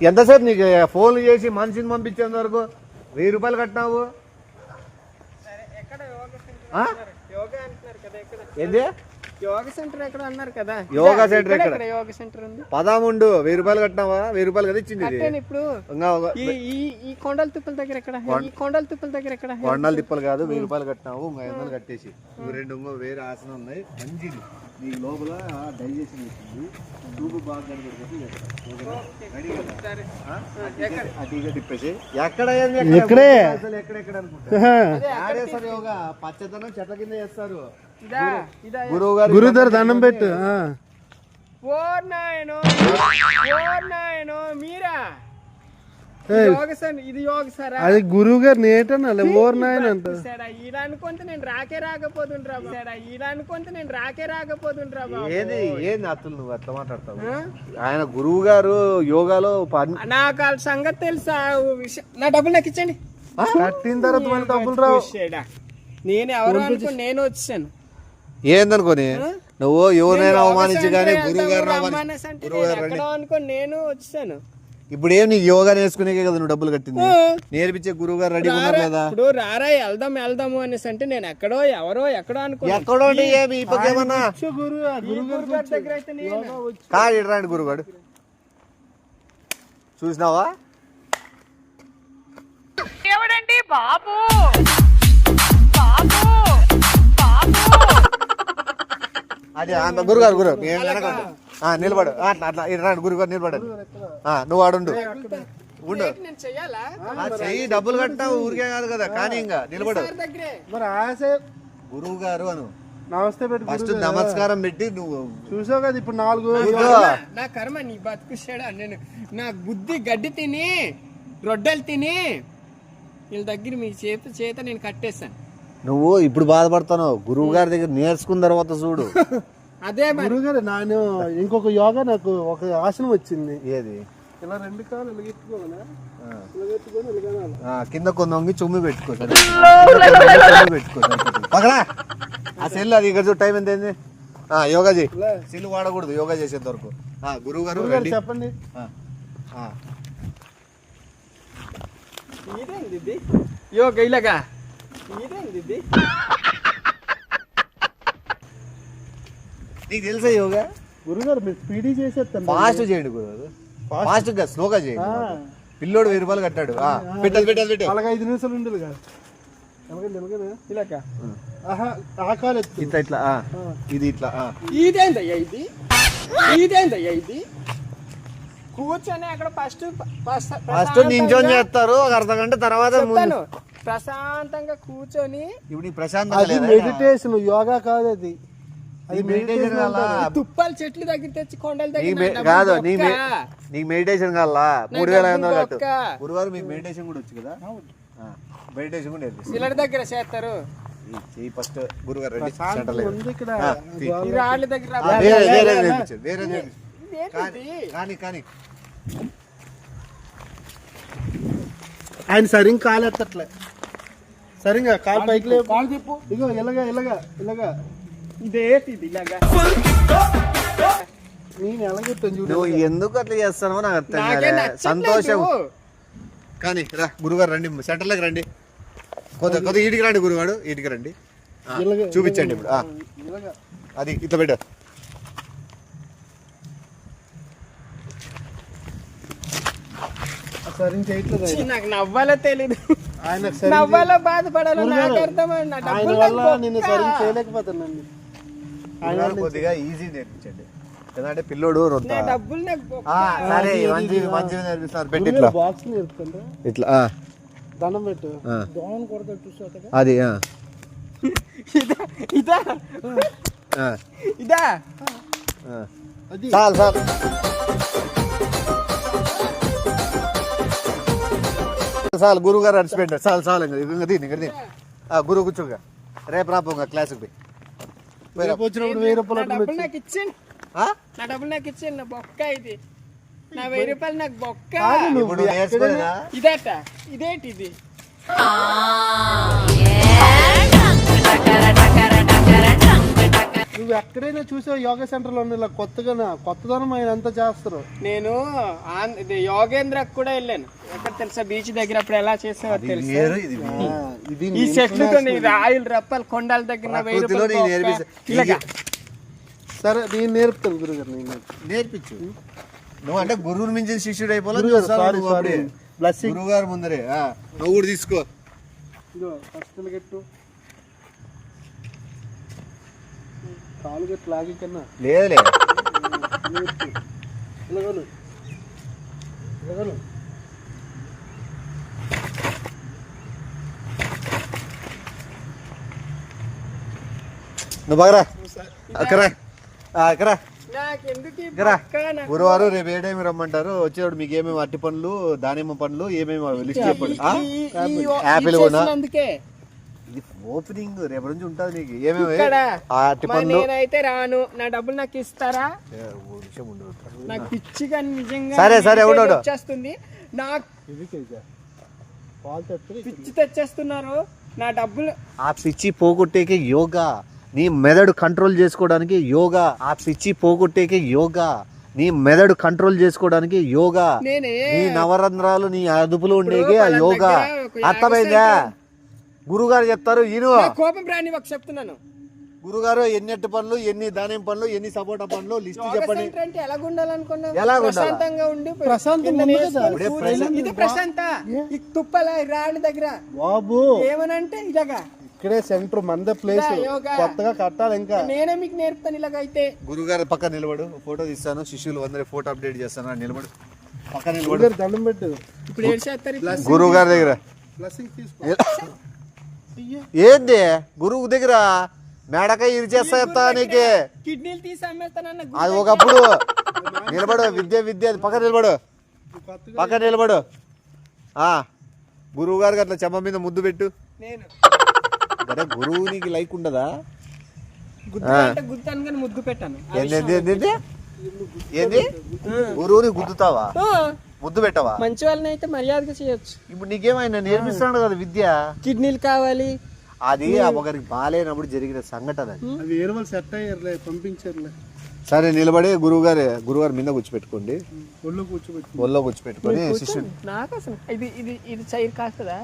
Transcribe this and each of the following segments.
ఎంతసేపు నీకు ఫోన్లు చేసి మనిషిని పంపించేంత వరకు 1000 రూపాయలు కట్టినావు. ఏంది యోగా సెంటర్ ఎక్కడ అన్నారు కదా? యోగా సెంటర్ ఎక్కడ? యోగా సెంటర్ ఉంది. పదాముండు 1000 రూపాయలు కట్టినావా? 1000 రూపాయలు కదా ఇచ్చింది. ఇప్పుడు ఈ కొండల తిప్పల దగ్గర ఎక్కడ? ఈ కొండల తిప్పల దగ్గర ఎక్కడ? కొండల తిప్పలు కాదు, 1000 రూపాయలు కట్టినావు. 500 కట్టేసి రెండు వేరే ఆసనం ఉన్నాయి. మంచిది నీకు లోపల డైజెషన్ అవుతుంది. చూపు బాగా కనబడిపోతే తిప్పేసి ఎక్కడెక్కడ అనుకుంటారు. యోగా పచ్చదనం చెట్ల కింద చేస్తారు. గురుగారు దండం పెట్టు. మీరా అది గురువు గారు నేటన్నా ఓర్ నాయన అంట. ఇలా అనుకుంటే నేను రాకే రాకపోతుండ్రా. ఏది అతను నువ్వు అట్లా మాట్లాడతావు? ఆయన గురువు గారు యోగాలో నాకు వాళ్ళ సంగతి తెలుసా? నా డబ్బులు నాకు ఇచ్చండి. కట్టిన తర్వాత మన డబ్బులు రావు. నేను ఎవరు అనుకుని నేను వచ్చాను. ఏందనుకోని నువ్వు ఎవరినైనా అవమానించి కానీ గురువు గారు అనుకోని నేను వచ్చాను. ఇప్పుడు ఏం నీకు యోగా నేర్చుకునే కదా నువ్వు డబ్బులు కట్టింది? నేర్పించే గురువు గారు రెడీ ఉన్నారు లేదా? ఇప్పుడు రారా వెళ్దాము అనేసి అంటే నేను ఎక్కడో ఎక్కడో అనుకో. ఎక్కడో ఏమన్నా కాదు ఇడరాండి గురుగాడు చూసినావా? ఎవడండి బాబు? అది గురుగారు నిలబడు. అట్లా ఇడరాండి గురుగారు నిలబడదు. నువ్వు ఆడుండు చెయ్యి. డబ్బులు కట్టినావు ఊరికే కాదు కదా. కానీ ఇంకా నిలబడు. గురువు గారు అను నమస్తే పెట్టి ఫస్ట్ నమస్కారం పెట్టి నువ్వు చూసావు కదా. ఇప్పుడు 4 నా కర్మ నీ బతుకుశాడా. నేను నా బుద్ధి గడ్డి తిని రొడ్డలు తిని వీళ్ళ దగ్గర మీ చేత నేను కట్టేశాను. నువ్వు ఇప్పుడు బాధపడతావు. గురువు గారి దగ్గర నేర్చుకున్న తర్వాత చూడు. అదే గురువు గారు నేను ఇంకొక యోగా నాకు ఒక ఆసనం వచ్చింది. ఏది? ఇలా 2 కాళ్ళు ఇలాగెత్తుకోవాలా? కింద కొందొంగి చుమ్మి పెట్టుకో పక్కన ఆ సెల్. అది ఇక్కడ టైం ఎంత అయింది? యోగా చేయి. సెల్ వాడకూడదు యోగా చేసేంత వరకు. గురువు గారు చెప్పండి. ఇదేంది యోగా ఇలాగా? ఇదేంది నీకు తెలుసా యోగా? గురుగారు మీరు స్పీడీ చేసేస్తాను. ఫాస్ట్ చేయండి గురుగారు. ఫాస్ట్ గా స్లోగా చేయండి. పిల్లోడు 1000 రూపాయలు కట్టాడు. పెట్టాలి అలాగే 5 నిమిషాలు ఉండదు కదా. ఇట్లా ఇట్లా ఇది ఇట్లా. ఇదేందయ్యా ఇది? కూర్చొని అక్కడ ఫస్ట్ నించొని చేస్తారు. ఒక అర్ధగంట తర్వాత ప్రశాంతంగా కూర్చొని. ఇప్పుడు ప్రశాంత మెడిటేషన్ యోగా కాదు. అది మెడిటేషన్ తుప్పాలు చెట్లు దగ్గర తెచ్చి కొండల దగ్గర కాదు. నీకు మెడిటేషన్ కావాలా? 3500 కట్టు. గురువారు మీకు మెడిటేషన్ కూడా వచ్చు కదా. మెడిటేషన్ కూడా నేర్పిస్తారు. ఇలాంటి దగ్గర చేస్తారు. ఫస్ట్ గురుగారు ఆయన సరిగ్గా కాలు ఎత్తట్లే. సరిగ్గా కాలు పైకి కాలు చెప్పు. ఇగో ఇలాగా ఇదేంటి ఇలాగా? నేను ఎలాగెత్తాను చూడు. నువ్వు ఎందుకు అట్లా చేస్తానో నాకు అర్థం కాదు. సంతోషం కానీ రా గురుగారు రండి. సెంటర్లోకి రండి. కొద్దిగా ఈటికి రండి గురుగాడు. ఈటికి రండి. చూపించండి ఇప్పుడు. అది ఇట్లా పెట్టు. నాకు నవ్వాలో తెలీదు. నవ్వాలో బాధపడాలో నాకు అర్థమైంది. నేను సరిగ్గా చేయలేకపోతున్నాను. కొద్దిగా ఈజీ నేర్పించండి. ఎందుకంటే పిల్లోడు డబ్బులు సరే మంచిగా నేర్పిస్తున్నారు. పెట్టి ఇట్లా బాక్స్ నేర్పుతుందా? ఇట్లా దండం పెట్టు. దోమను కొడతాడు చూసా అది. ఇదా చాలు గురువు గారు అడిచిపెట్టారు. చాలు దీని గురువు కూర్చోగా. రేపు రాపోగా క్లాసుకి పోయి వచ్చినప్పుడు 1000 రూపాయలు నాకు ఇచ్చింది. నా డబ్బులు నాకు ఇచ్చింది. నా బొక్క ఇది. నా 1000 రూపాయలు నాకు బొక్క. ఇదేట ఇదేంటి ఇది? నువ్వు ఎక్కడైనా చూసావు యోగా సెంటర్ లో ఇలా కొత్తదనం ఆయన అంతా చేస్తారు. నేను ఇది యోగేంద్రకు కూడా వెళ్ళాను. ఎక్కడ తెలుసా, బీచ్ దగ్గర అప్పుడు ఎలా చేసేవారు తెలుసా, ఇది ఈ చెట్లతో రాయిలు రప్పలు కొండల దగ్గర 1000 రూపాయలు ఇలాగా. సరే నేను నేర్పుతాను గురుగారు, నేను నేర్పించు. నువ్వు అంటే గురువుని మించిన శిష్యుడు అయిపోవాలి. గురువు గారు ముందరే నువ్వు కూడా తీసుకో. ఫస్ట్ గట్టు కాలు గట్టు లాగి కన్నా లేదులే. ఇలాగను నువ్వు బాగా అక్కరా అక్కరా నాకెందుకు ఈ ఇక్కడ పక్క నాకు? గురువారం రేపు ఏ టైం రమ్మంటారు? వచ్చేవాడు మీకు ఏమేమి అరటి పండ్లు, దానిమ్మ పండ్లు ఏమేమి లిస్ట్ చెప్పండి. యాపిల్ కూడా అందుకే ఇది ఓపెనింగ్ రేపు నుంచి ఉంటుంది నీకు. ఏమేమి ఇక్కడ అరటి పండ్లు నేనైతే రాను. నా డబ్బులు నాకు ఇస్తారా? నాకు పిచ్చిగా నిజంగా సరే, సరే, ఉండడు. వచ్చేస్తుంది నాకు, పాలు తెస్తే పిచ్చి తెచ్చేస్తున్నారు నా డబ్బులు. ఆ పిచ్చి పోగొట్టేకే యోగా. నీ మెదడు కంట్రోల్ చేసుకోవడానికి యోగా. ఆ పిచ్చి పోగొట్టేకే యోగా. నీ మెదడు కంట్రోల్ చేసుకోవడానికి యోగా. నేనే నీ నవరంధ్రాలు నీ అదుపులో ఉండేకే ఆ యోగా. అర్థమైందా? గురుగారు చెప్తారు ఈయన. కోపం రాని ఒక చెప్తున్నాను. గురుగారు ఎన్ని అరటి పండ్లు, ఎన్ని దానిమ్మ పండ్లు, ఎన్ని సపోటా పండ్లు లిస్ట్ చెప్పండి. అంటే ఎలా ఉండాలనుకున్నా? ఎలా ఉండాలా? ప్రశాంతంగా ఉండి ప్రశాంతంగా కింద ఉంది కదా. వేసుకొని కూర్చొని, ఇది ప్రశాంత ఈ తుప్పల రాళ్ళ దగ్గర బాబు ఏమనంటే ఇలాగా ఇక్కడే సెంటర్ మందే ప్లేస్ యోగా. కొత్తగా కట్టాలి ఇంకా. నేనే మీకు నేర్పుతాను ఇలాగైతే. గురుగారు పక్క నిలబడు, ఫోటో తీస్తాను. శిష్యులు అందరి ఫోటో అప్డేట్ చేస్తాను. నిలబడు, పక్క నిలబడు. గురుగారు దండం పెట్టు. ఇప్పుడు ఏడు చేస్తారు. గురువు గారి దగ్గర బ్లెస్సింగ్ తీసుకో. ఏంది గురువు దగ్గర మేడకాయ ఇరిచేస్తా చెప్తా నీకే. కిడ్నీలు తీసి అమ్మేస్తానన్న అది ఒకప్పుడు. నిలబడు, విద్య విద్య. పక్క నిలబడు, పక్క నిలబడు. గురువు గారికి అట్లా చెమ్మ మీద ముద్దు పెట్టు. నేను అంటే గురువు నీకు లైక్ ఉండదా? గుద్దాను కానీ ముద్దు పెట్టాను. ఏంది ఏంది గురువుని గుద్దుతావా? ముద్దు పెట్టవా? మంచి వాళ్ళని అయితే మర్యాదగా చేయొచ్చు. ఇప్పుడు నీకేమైనా నేర్పిస్తున్నాడు కదా విద్య. కిడ్నీలు కావాలి, అది ఒకరికి బాగాలేనప్పుడు జరిగిన సంఘటన అది. అది వేరే వాళ్ళు సెట్ అయ్యారులే, పంపించారులే. సరే నిలబడి గురువుగారు మీద కూర్చోపెట్టుకోండి. ఒళ్ళు కూర్చోబెట్టి ఒళ్ళో కూర్చోపెట్టుకొని శిష్యుడు. నాకు అసలు ఇది ఇది ఇది చైర్ కాస్తుందా?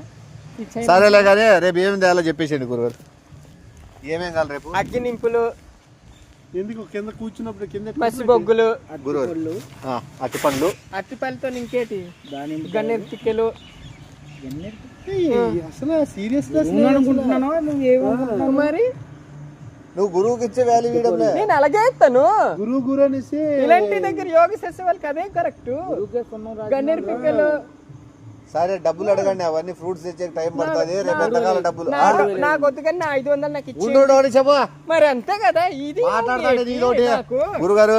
ఈ చైర్ సరేలే కానీ రేపు ఏమేమి తేయాలో చెప్పేసేయండి గురుగారు. ఏమేం కావాలి రేపు? అగ్గి నింపులు, ఎందుకు కింద కూర్చున్నప్పుడు కింద మసి బొగ్గులు, గురుగారు అట్టి పండ్లు, అట్టిపల్లితో ఇంకేటి గన్నేరు తిక్కలు. అసలు సీరియస్ మరి నువ్వు గురువుకి ఇచ్చే వాల్యూ ఇవ్వడంలే. నేను అలాగే ఇస్తాను. గురువు అనేసి ఇలాంటి దగ్గర యోగ చేసే వాళ్ళకి అదే కరెక్ట్. గన్నేరు పిక్కలు. సరే డబ్బులు అడగండి, అవన్నీ ఫ్రూట్స్ తెచ్చే టైం పడుతుంది. రేపు ఎంతకాలం డబ్బులు నాకు వద్దు కానీ 500 నాకు ఇచ్చి. ఉండోడు చెప్పు. మరి అంతే కదా, ఇది మాట్లాడతాడు నీతోటి. గురుగారు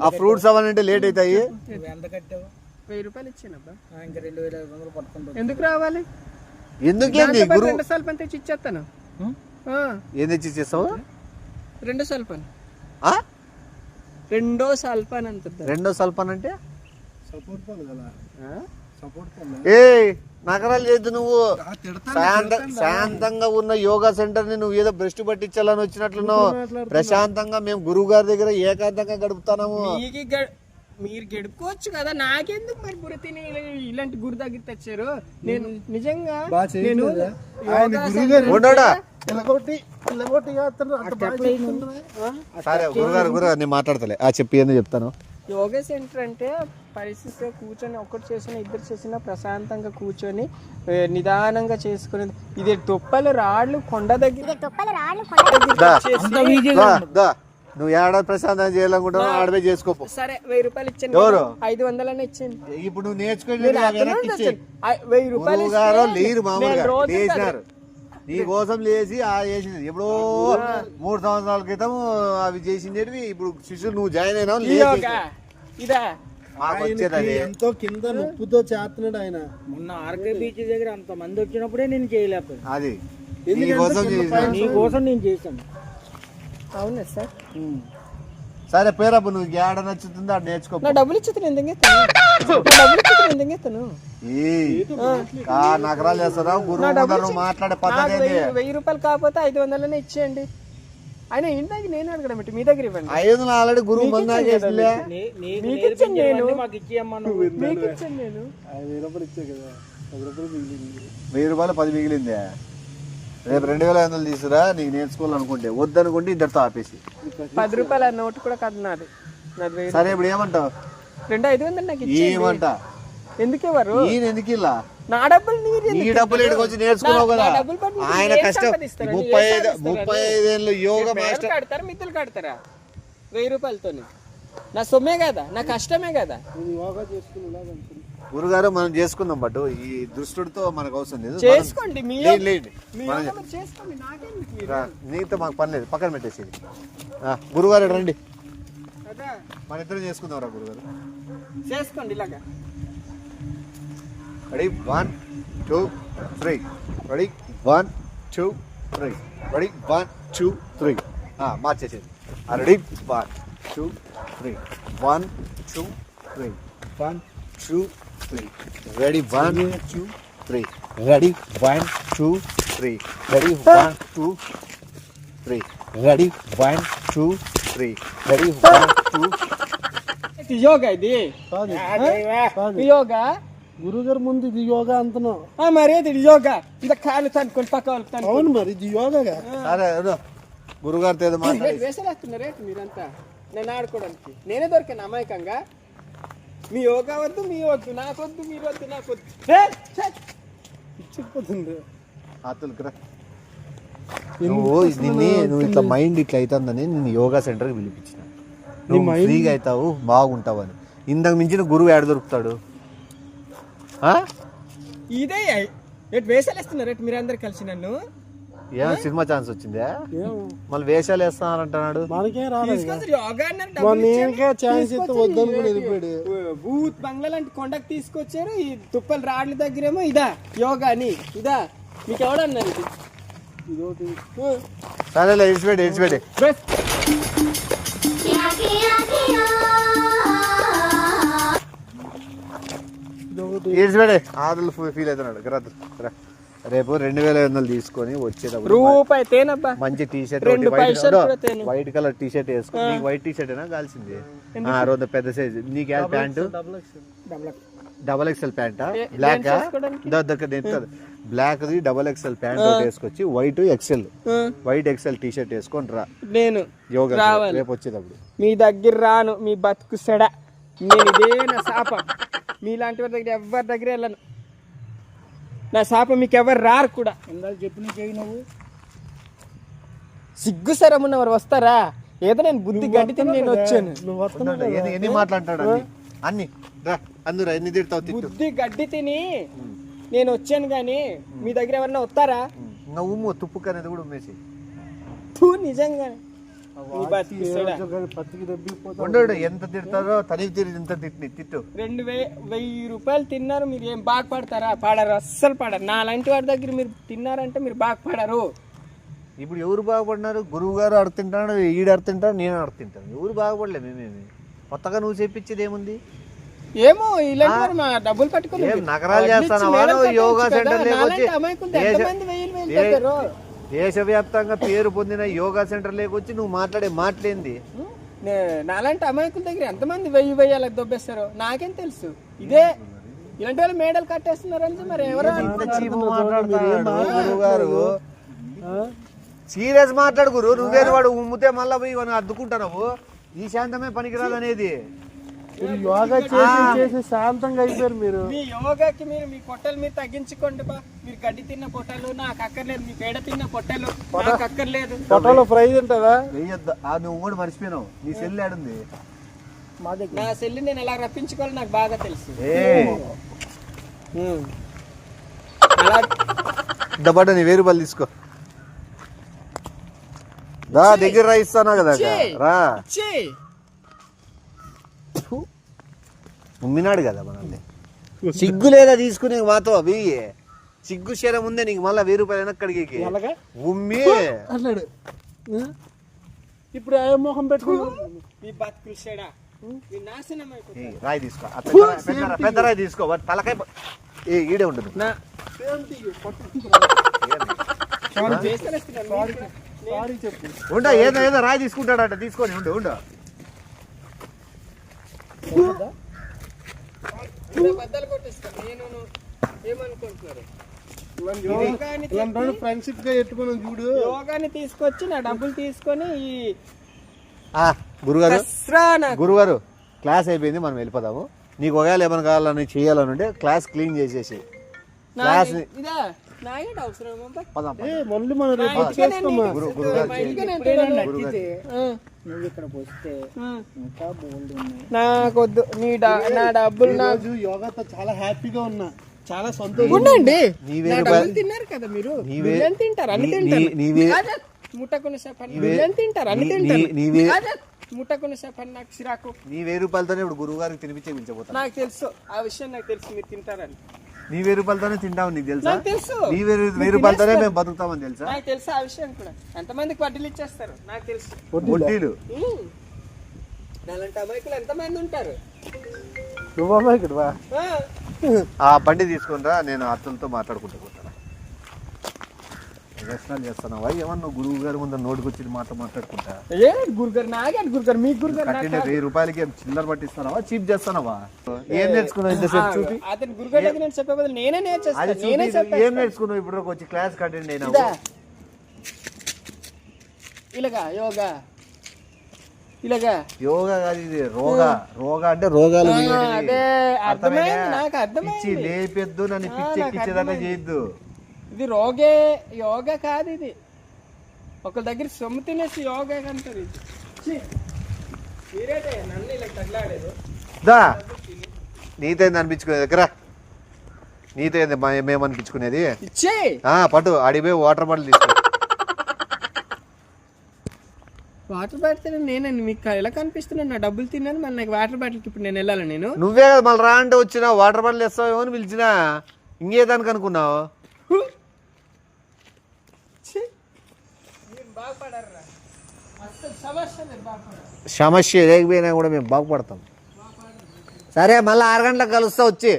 ఆ ఫ్రూట్స్ అవన్నీ లేట్ అవుతాయి. 1000 రూపాయలు ఇచ్చానబ్బా. ఇంకా 2500 పడుతుంది. ఎందుకు రావాలి? ఎందుకేంది గురువు 2 సార్లు పని తెచ్చి ఇచ్చేస్తాను. ఏం తెచ్చి ఇచ్చేస్తావు? 2 సార్లు పని, 2 సార్లు పని అంటుంది. రెండో సల్పన్ అంటే సపోర్ట్ పాలు కదా, సపోర్ట్ పాలు. ఏ నగరాలు చేయద్దు నువ్వు. శాంతంగా ఉన్న యోగా సెంటర్ ని నువ్వు ఏదో భ్రష్టు పట్టించాలని వచ్చినట్లున్నావు. ప్రశాంతంగా మేము గురువు గారి దగ్గర ఏకాంతంగా గడుపుతాము. మీరు గడుపుకోవచ్చు కదా, నాకెందుకు మరి బుర్ర తిని ఇలాంటి గురి దగ్గర తెచ్చారు? నేను నిజంగా ఉండోడా? సరే గురుగారు నేను మాట్లాడతలే. చెప్పి ఏందో చెప్తాను. యోగా సెంటర్ అంటే పరిస్థితిగా కూర్చొని ఒకటి చేసిన ఇద్దరు చేసిన ప్రశాంతంగా కూర్చొని నిదానంగా చేసుకునేది. ఇది తుప్పలు రాళ్ళు కొండ దగ్గర నువ్వు ఏడాది ప్రశాంతం చేయాలనుకుంటున్నావు, ఆడవే చేసుకోపో. సరే 1000 రూపాయలు ఇచ్చాను. ఎవరు? 500 ఇచ్చింది. ఇప్పుడు నువ్వు నేర్చుకోలేదు. 1000 రూపాయలు లేరు మామూలుగా లేచినారు నీ కోసం లేచి చేసింది. ఎప్పుడో 3 సంవత్సరాల క్రితం అవి చేసిండేవి. ఇప్పుడు శిష్యులు నువ్వు జాయిన్ అయినావు. ఇదా ఎంతో కింద నొప్పుతో చేస్తున్నాడు ఆయన. మొన్న ఆర్కే బీచ్ దగ్గర అంత మంది వచ్చినప్పుడే నేను చేయలేకపోయాను. అది నీ కోసం నేను చేశాను. అవునా సార్? సరే పేరబ్బు నువ్వు ఏడ నచ్చుతుందో అది నేర్చుకో. నా డబ్బులు ఇచ్చి ఎందుకు నగరాలు చేస్తారా? గురువు మాట్లాడే పద్ధతి 1000 రూపాయలు కాకపోతే 500 ఇచ్చేయండి. ఆయన ఇందాక నేను అడగడం మీ దగ్గర ఇవ్వండి. 500 ఆల్రెడీ గురువు మంది చేసిందే. మీకు ఇచ్చాను నేను, మాకు ఇచ్చేయమ్మా మీకు ఇచ్చాను నేను. 5,000 రూపాయలు ఇచ్చా కదా, 10 రూపాయలు మిగిలింది. 1000 రూపాయలు 10 మిగిలిందే. రేపు 2500 తీసుకురా నీకు నేర్చుకోవాలనుకుంటే, వద్దనుకుంటే ఇద్దరితో ఆపేసి. 10 రూపాయల నోటు కూడా కాదు నాది. సరే ఇప్పుడు ఏమంటావు? 2,500 నాకు ఏమంట? ఎందుకు ఇవ్వరు? ఈయన ఎందుకు ఇలా? నా డబ్బులు ఈ డబ్బులు ఇక్కడికి వచ్చి నేర్చుకున్నావు కదా. ఆయన కష్టం 35 ఏళ్ళు యోగా మాస్టర్ కడతారా, మిత్తులు కడతారా 1000 రూపాయలతో? నా సొమ్మే కదా, నా కష్టమే కదా. యోగా చేసుకునేలాగా అనుకుంటున్నా. గురుగారు మనం చేసుకుందాం, బట్ ఈ దుష్టుడితో మనకు అవసరం లేదు. చేసుకోండి, మీ లేండి చేసుకోండి, నాకేందుకు? నీతో మాకు పని లేదు, పక్కన పెట్టేసి. గురుగారు రండి, కదా మన ఇద్దరం చేసుకుందాం రా గురుగారు. చేసుకోండి ఇలాగా. రెడీ 1 2 3. రెడీ 1 2 3. రెడీ 1 2 3. మార్చేసేది. Ready 1 2 3. 1 2 3. 1 2 3. Ready 1 2 3. Ready 1 2 3. Ready 1 2 3. Ready 1 2 3. Ready 1 2. ఇది యోగా, ఇది యోగా. గురుగారు ముందు ఇది యోగా అంతను. మరి ఇది యోగా, ఇది కాలు తనుకొని పక్క వాళ్ళకి. అవును మరి ఇది యోగా. సరే గురుగారితో ఏదో మాట్లాడి వేసలేస్తున్నారే మీరంతా నేను ఆడుకోవడానికి. నేనే దొరికాను అమాయకంగా. మీ యోగా వద్దు, మీ వద్దు, నాకొద్దు, మీరు వద్దు, నాకొద్దు. ఇచ్చిపోతుంది. నువ్వు ఇట్లా మైండ్ ఇట్లా అవుతుందని నేను యోగా సెంటర్కి పిలిపించిన. నువ్వు ఫ్రీగా అవుతావు, బాగుంటావు అని. ఇంతకు మించిన గురువు ఏడ దొరుకుతాడు? ఇదే వేసాలేస్తున్నారు మీరందరు కలిసి నన్ను. ఏమో సినిమా ఛాన్స్ వచ్చిందా? మళ్ళీ వేషాలు వేస్తానంటున్నాడు. భూత్ బంగ్లా లాంటి కొండకు తీసుకొచ్చారు. ఈ తుప్పల రాడ్ల దగ్గరేమో ఇదా యోగా అని, ఇదా మీకు ఎవడన్నారు ఇది? సరేలే, ఇడిచిపెట్టి ఆదులు ఫీల్ అవుతున్నాడు. రేపు 2,500 తీసుకొని వచ్చేటప్పుడు రూపాయి తేనబ్బా, మంచి T shirt, white colour T shirt వేసుకుని. నీకు వైట్ టీ షర్ట్ అయినా కాల్సింది. రోజు పెద్ద సైజు. నీకు ప్యాంటు XXL ప్యాంటా? బ్లాక్ బ్లాక్ XXL ప్యాంట్ వేసుకొచ్చి వైట్ XL టీ షర్ట్ వేసుకొని రా. నేను యోగా రేపు వచ్చేటప్పుడు మీ దగ్గర రాను. మీ బతుకు సెడ. నేను ఇదే నా శాప. మీలాంటి వారి దగ్గర ఎవరి దగ్గర వెళ్ళను. నా శాప మీకు ఎవరు రారు కూడా. ఇందాక చెప్పిన చేయి నువ్వు. సిగ్గు సరమున్న వారు వస్తారా? ఏదో నేను బుద్ధి గడ్డి తిని నేను వచ్చాను. ఎన్ని మాట్లాడతాడు అన్ని అందురా ఎన్ని తిడతావు? బుద్ధి గడ్డి తిని నేను వచ్చాను గాని మీ దగ్గర ఎవరన్నా వస్తారా? ఉమ్ము తుప్పు అనేది కూడా ఉమ్మేసి నిజంగా ఎంత తిడతారో తనకి తిరిగి ఎంత తిట్టు. 2,000 రూపాయలు తిన్నారు. మీరు ఏం బాగుపడతారా? పాడరు, అస్సలు పాడరు. నా లాంటి వాడి దగ్గర మీరు తిన్నారంటే మీరు బాగుపడరు. ఇప్పుడు ఎవరు బాగుపడినారు? గురువు గారు ఆడుతుంటాడు, ఈడు ఆడుతుంటాడు, నేను ఆడుతుంటాను. ఎవరు బాగుపడలే. మేమేమి కొత్తగా నువ్వు చెప్పించేది ఏముంది? ఏమో ఇలాంటి మా డబ్బులు పట్టుకుని నగరాలు చేస్తాను. యోగా సెంటర్ దేశవ్యాప్తంగా పేరు పొందిన యోగా సెంటర్ లేకొచ్చి నువ్వు మాట్లాడే మాటలేంది? నాలాంటి అమాయకుల దగ్గర ఎంతమంది 1000 అలా దొబ్బేస్తారో నాకేం తెలుసు. ఇదే ఇలాంటి వాళ్ళు మేడలు కట్టేస్తున్నారంటే మరి ఎవరో గురువు గారు సీరియస్ మాట్లాడు గురు. నువ్వేది వాడు ఉమ్మితే మళ్ళా పోయి అద్దుకుంటున్నావు. ఈ శాంతమే పనికిరాదు అనేది. యోగా చేసి శాంతంగా అయిపోయారు మీరు. మీ యోగాకి మీరు మీ పొట్టలు మీరు తగ్గించుకోండి బా. మీరు గడ్డి తిన్న పొట్టలు నాకు అక్కర్లేదు. మీ పేడ తిన్న పొట్టలు నాకు అక్కర్లేదు. పొట్టలో ఫ్రై తింటావా? నువ్వు కూడా మర్చిపోయినావు. నీ సెల్ ఆడుంది. నా సెల్లి నేను ఎలా రప్పించుకోవాలి నాకు బాగా తెలుసు. డబ్బా నీ 1000 రూపాయలు తీసుకో. దగ్గర రా, ఇస్తానా కదా రా. ఉమ్మినాడు కదా మనల్ని. సిగ్గు లేదా తీసుకునే మాతో అవి? సిగ్గు శరం ఉందే నీకు? మళ్ళీ 1000 రూపాయలు వెనక్కడికి ఉమ్మి అన్నాడు. ఇప్పుడు ఏ మొహం పెట్టుకున్నాడు? రాయి తీసుకో, పెద్ద రాయి తీసుకో. తలకాయ ఈడే ఉంటుంది. సారీ చెప్పు. ఉండ ఏదో ఏదో రాయి తీసుకుంటాడట, తీసుకొని ఉండు ఉండు. బద్దలు కొట్టిస్తాను నేను, ఏమనుకుంటున్నారు? ఇలాంటి ఫ్రెండ్షిప్ గా ఎట్టుకున్నాం చూడు. యోగాని తీసుకొచ్చి నా డబ్బులు తీసుకొని ఈ గురుగారు కస్రా నాకు. గురుగారు క్లాస్ అయిపోయింది, మనం వెళ్ళిపోదాము. నీకు ఒకవేళ ఏమైనా కావాలని చేయాలని ఉంటే క్లాస్ క్లీన్ చేసేసి క్లాస్ ఇదా నాకేంటి అవసరం అబ్బా? పదాం. ఏ మళ్ళీ మనం రేపు చేసుకోమా. నువ్వు ఇక్కడికి వస్తే ఇంకా బోల్డ్ ఉన్నాయి. నాకొద్దు నా డబ్బులు నాకు ఈరోజు యోగాతో చాలా హ్యాపీగా ఉన్నా, చాలా సంతోషం. ఉండండి. నీవే నా రూపాయలు- డబ్బులు తిన్నారు కదా మీరు, బిర్యానీ తింటారు అన్ని తింటారు. నీవే ముట్టకుని చెప్పండి, బిర్యానీ తింటారు అన్ని తింటారు. నీవే ముట్టకుని చెప్పండి, నాకు చిరాకు. నీ 1000 రూపాయలతోనే ఇప్పుడు గురువు గారికి తినిపించబోతా. నాకు తెలుసు ఆ విషయం, నాకు తెలుసు మీరు తింటారని. నీ 1000 రూపాయలతోనే తింటావు, నీకు తెలుసా? నాకు తెలుసు. నీ 1000 రూపాయలతోనే మేము బతుకుతామని తెలుసా? నాకు తెలుసు ఆ విషయం కూడా. ఎంతమందికి వడ్డీలు ఇచ్చేస్తారు నాకు తెలుసు. వడ్డీలు అలాంటి అమాయకులు ఎంతమంది ఉంటారు. నువ్వమ్మా ఇక్కడ వా. ఆ బండి తీసుకునిరా, నేను అతనితో మాట్లాడుకుంటూ పోతాను. వ్యసనాలు చేస్తున్నావా ఏమన్నా? గురువు గారి ముందు నోటికొచ్చి మాట్లాడుకుంటా. ఏ గురుగారు నాగే గురుగారు, మీ గురుగారు కట్టిన 1000 రూపాయలకి ఏం చిల్లర పట్టిస్తున్నావా? చీప్ చేస్తున్నావా? ఏం నేర్చుకున్నావు ఇంతసేపు? చూపి అతని గురుగారు దగ్గర నేను చెప్పే బదులు నేనే అది నేర్చేస్తాను. చూపి. నేనే ఏం నేర్చుకున్నావు ఇప్పుడు వచ్చి క్లాస్ అటెండ్ అయినావు? ఇదా ఇలాగా యోగా, ఇలాగా యోగా కాదు ఇది, రోగా. రోగా అంటే రోగాలు తీయడమే. అదే అర్థమైంది, అర్థమైందా? నాకు పిచ్చి అర్థమైంది. లేపెద్దు, నన్ను పిచ్చి ఎక్కించేదాకా చేయొద్దు. ఇది రోగే, యోగా కాదు ఇది. ఒకరి దగ్గర సొమ్ము తినేసి యోగా అంటారు ఇది. ఛీ, మీరేటే నన్ను ఇలా తగలాడేది. దా నీతో ఏంది అనిపించుకునేది దగ్గర? నీతో ఏంది మేము అనిపించుకునేది? ఇచ్చే పట్టు అడిపోయి వాటర్ బాటిల్ తీసుకో. వాటర్ బాటిల్ నేనే మీకు ఎలా కనిపిస్తున్నాను? నా డబ్బులు తిన్నాను, మళ్ళీ నాకు వాటర్ బాటిల్కి ఇప్పుడు నేను వెళ్ళాలి. నేను నువ్వే కదా మళ్ళీ రా అంటే వచ్చినా, వాటర్ బాటిల్ ఇస్తావేమో అని పిలిచినా. ఇంకేదానికి అనుకున్నావు? సమస్య లేకపోయినా కూడా మేము బాగుపడతాం. సరే మళ్ళీ 6 గంటలకు కలుస్తా వచ్చి.